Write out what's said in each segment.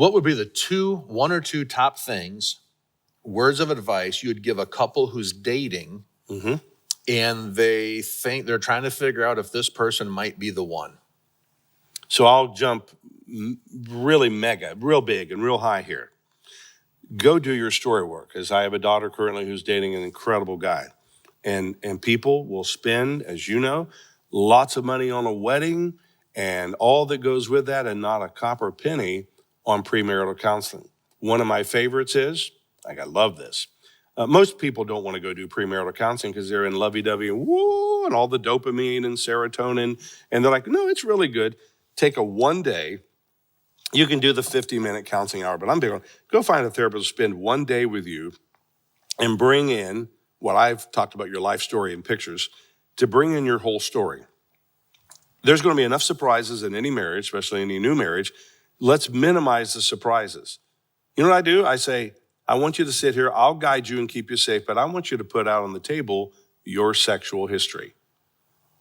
What would be the one or two top things, words of advice you would give a couple who's dating and they think they're trying to figure out if this person might be the one? So I'll jump really real big and real high here. Go do your story work, as I have a daughter currently who's dating an incredible guy. And people will spend, as you know, lots of money on a wedding and all that goes with that, and not a copper penny on premarital counseling. One of my favorites is, I love this. Most people don't want to go do premarital counseling because they're in lovey-dovey and woo, and all the dopamine and serotonin. And they're like, no, it's really good. Take a 1 day. You can do the 50-minute counseling hour, but I'm big on, go find a therapist to spend 1 day with you and bring in what I've talked about, your life story and pictures, to bring in your whole story. There's going to be enough surprises in any marriage, especially any new marriage. Let's minimize the surprises. You know what I do? I say, I want you to sit here. I'll guide you and keep you safe, but I want you to put out on the table your sexual history.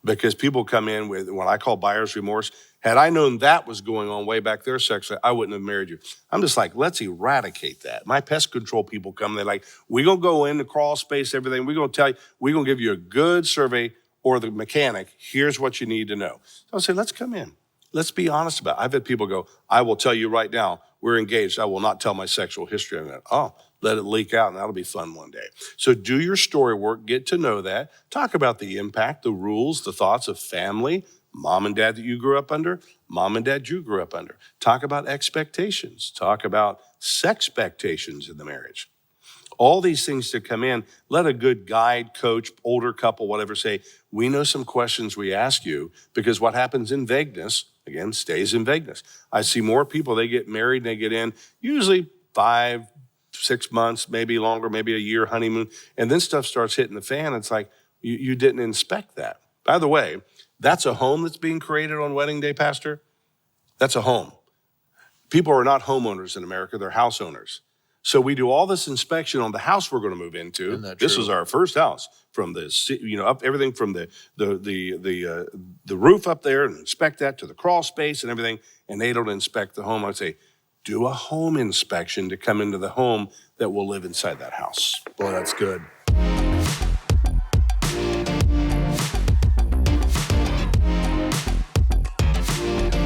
Because people come in with what I call buyer's remorse. Had I known that was going on way back there sexually, I wouldn't have married you. I'm just like, let's eradicate that. My pest control people come, they're like, we're going to go in the crawl space, everything. We're going to tell you, we're going to give you a good survey, or the mechanic, here's what you need to know. So I'll say, let's come in. Let's be honest about it. I've had people go, I will tell you right now, we're engaged. I will not tell my sexual history. I'm like, oh, let it leak out, and that'll be fun one day. So do your story work, get to know that. Talk about the impact, the rules, the thoughts of family, mom and dad that you grew up under, mom and dad you grew up under. Talk about expectations. Talk about sexpectations in the marriage. All these things to come in, let a good guide, coach, older couple, whatever, say, we know some questions we ask you, because what happens in vagueness, again, stays in vagueness. I see more people, they get married and they get in, usually 5, 6 months, maybe longer, maybe a year honeymoon, and then stuff starts hitting the fan. It's like, you didn't inspect that. By the way, that's a home that's being created on wedding day, Pastor. That's a home. People are not homeowners in America, they're house owners. So we do all this inspection on the house we're going to move into. This is our first house, from the, up everything from the roof up there, and inspect that to the crawl space and everything. And they don't inspect the home. I'd say, do a home inspection to come into the home that will live inside that house. Boy, that's good.